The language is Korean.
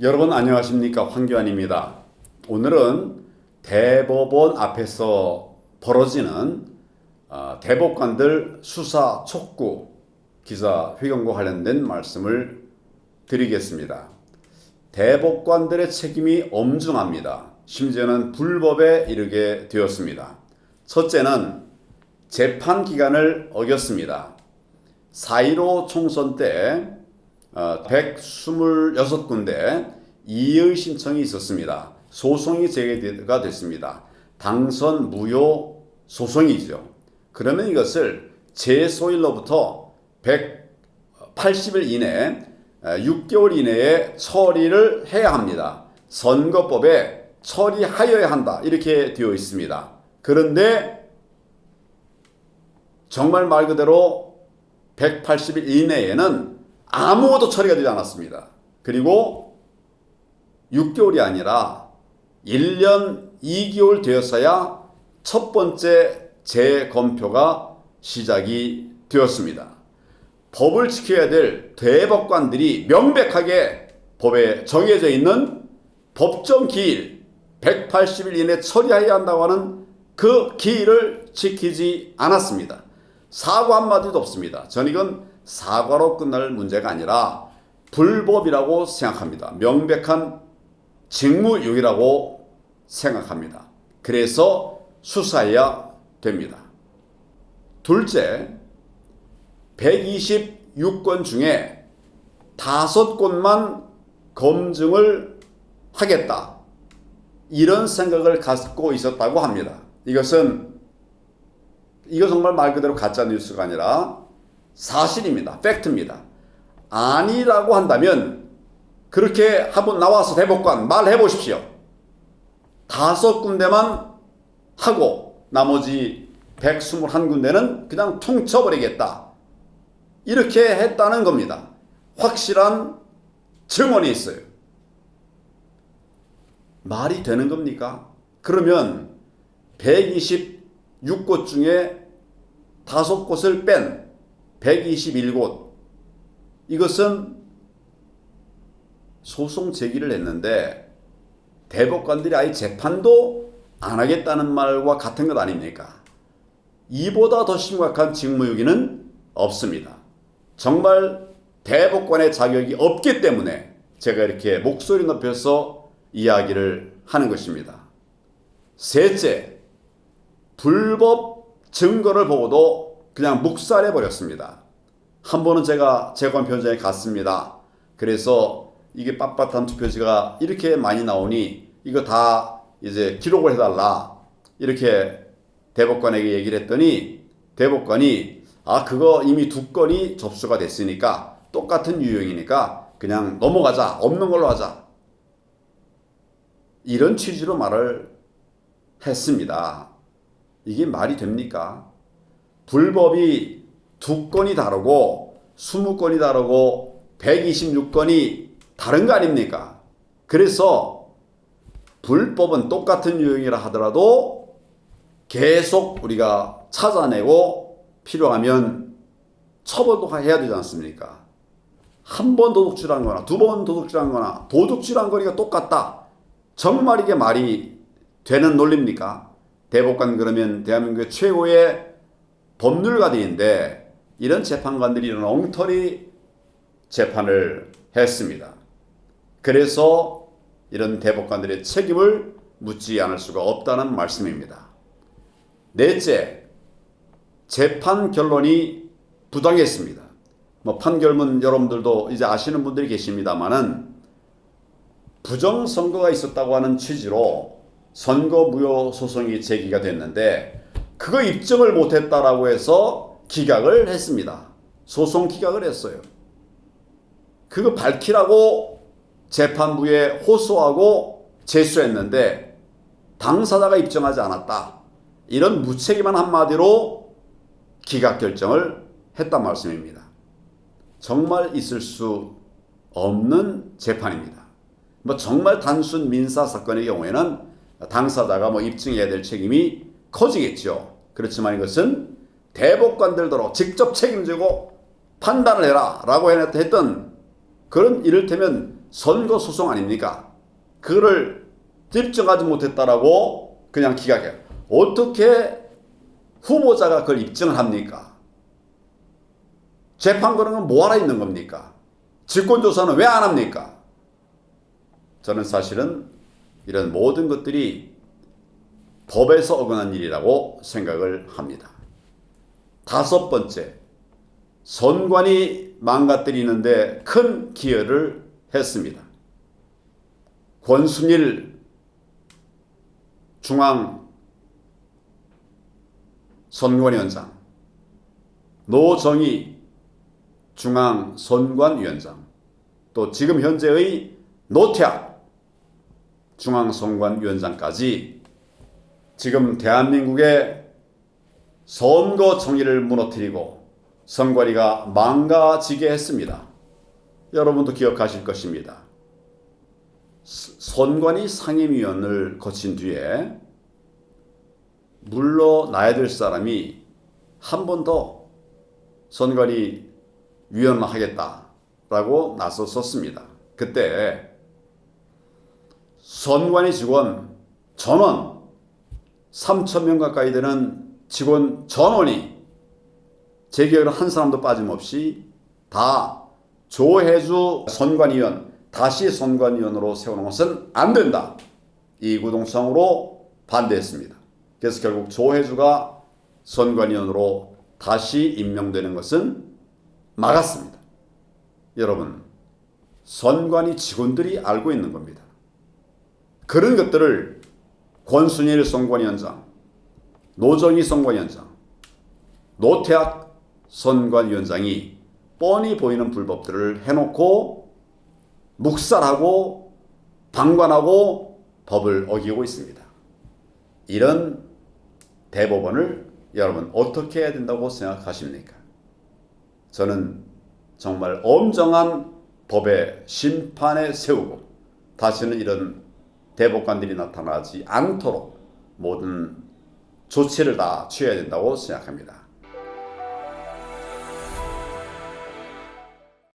여러분 안녕하십니까, 황교안입니다. 오늘은 대법원 앞에서 벌어지는 대법관들 수사 촉구 기자회견과 관련된 말씀을 드리겠습니다. 대법관들의 책임이 엄중합니다. 심지어는 불법에 이르게 되었습니다. 첫째는 재판 기간을 어겼습니다. 4.15 총선 때 126군데 이의 신청이 있었습니다. 소송이 제기가 됐습니다. 당선 무효 소송이죠. 그러면 이것을 제소일로부터 180일 이내 6개월 이내에 처리를 해야 합니다. 선거법에 처리하여야 한다, 이렇게 되어 있습니다. 그런데 정말 말 그대로 180일 이내에는 아무것도 처리가 되지 않았습니다. 그리고 6개월이 아니라 1년 2개월 되었어야 첫 번째 재검표가 시작이 되었습니다. 법을 지켜야 될 대법관들이 명백하게 법에 정해져 있는 법정 기일 180일 이내 처리해야 한다고 하는 그 기일을 지키지 않았습니다. 사과 한마디도 없습니다. 저는 이건 사과로 끝날 문제가 아니라 불법이라고 생각합니다. 명백한 직무유기라고 생각합니다. 그래서 수사해야 됩니다. 둘째, 126건 중에 5건만 검증을 하겠다, 이런 생각을 갖고 있었다고 합니다. 이거 정말 말 그대로 가짜 뉴스가 아니라 사실입니다. 팩트입니다. 아니라고 한다면 그렇게 한번 나와서 대법관 말해 보십시오. 5군데만 하고 나머지 121군데는 그냥 퉁쳐버리겠다, 이렇게 했다는 겁니다. 확실한 증언이 있어요. 말이 되는 겁니까? 그러면 126곳 중에 5곳을 뺀 121곳, 이것은 소송 제기를 했는데 대법관들이 아예 재판도 안 하겠다는 말과 같은 것 아닙니까? 이보다 더 심각한 직무유기는 없습니다. 정말 대법관의 자격이 없기 때문에 제가 이렇게 목소리 높여서 이야기를 하는 것입니다. 셋째, 불법 증거를 보고도 그냥 묵살해 버렸습니다. 한 번은 제가 재검표 현장에 갔습니다. 그래서 이게 빳빳한 투표지가 이렇게 많이 나오니 이거 다 이제 기록을 해달라, 이렇게 대법관에게 얘기를 했더니 대법관이 그거 이미 2건이 접수가 됐으니까 똑같은 유형이니까 그냥 넘어가자, 없는 걸로 하자, 이런 취지로 말을 했습니다. 이게 말이 됩니까? 불법이 2건이 다르고 20건이 다르고 126건이 다른 거 아닙니까? 그래서 불법은 똑같은 유형이라 하더라도 계속 우리가 찾아내고 필요하면 처벌도 해야 되지 않습니까? 한 번 도둑질한 거나 2번 도둑질한 거나 도둑질한 거니까 똑같다, 정말 이게 말이 되는 논리입니까? 대법관 그러면 대한민국의 최고의 법률가들인데 이런 재판관들이 이런 엉터리 재판을 했습니다. 그래서 이런 대법관들의 책임을 묻지 않을 수가 없다는 말씀입니다. 넷째, 재판 결론이 부당했습니다. 판결문 여러분들도 이제 아시는 분들이 계십니다만은 부정선거가 있었다고 하는 취지로 선거무효 소송이 제기가 됐는데 그거 입증을 못했다라고 해서 기각을 했습니다. 소송 기각을 했어요. 그거 밝히라고 재판부에 호소하고 제소했는데 당사자가 입증하지 않았다, 이런 무책임한 한마디로 기각 결정을 했단 말씀입니다. 정말 있을 수 없는 재판입니다. 정말 단순 민사 사건의 경우에는 당사자가 입증해야 될 책임이 커지겠죠. 그렇지만 이것은 대법관들도 직접 책임지고 판단을 해라 라고 했던 그런 이를테면 선거 소송 아닙니까? 그거를 입증하지 못했다라고 그냥 기각해요. 어떻게 후보자가 그걸 입증을 합니까? 재판 거는 건 뭐하러 있는 겁니까? 직권조사는 왜 안 합니까? 저는 사실은 이런 모든 것들이 법에서 어긋난 일이라고 생각을 합니다. 다섯 번째, 선관위 망가뜨리는데 큰 기여를 했습니다. 권순일 중앙선관위원장, 노정희 중앙선관위원장, 또 지금 현재의 노태학 중앙선관위원장까지 지금 대한민국의 선거 정의를 무너뜨리고 선관위가 망가지게 했습니다. 여러분도 기억하실 것입니다. 선관위 상임위원을 거친 뒤에 물러나야 될 사람이 한 번 더 선관위 위원을 하겠다라고 나섰었습니다. 그때 선관위 직원 전원 3,000명 가까이 되는 직원 전원이 제 기억에는 한 사람도 빠짐없이 다 조혜주 선관위원 다시 선관위원으로 세우는 것은 안 된다. 이구동성으로 반대했습니다. 그래서 결국 조혜주가 선관위원으로 다시 임명되는 것은 막았습니다. 여러분, 선관위 직원들이 알고 있는 겁니다. 그런 것들을 권순일 선관위원장, 노정희 선관위원장, 노태학 선관위원장이 뻔히 보이는 불법들을 해놓고 묵살하고 방관하고 법을 어기고 있습니다. 이런 대법원을 여러분 어떻게 해야 된다고 생각하십니까? 저는 정말 엄정한 법의 심판에 세우고 다시는 이런 대법관들이 나타나지 않도록 모든 조치를 다 취해야 된다고 생각합니다.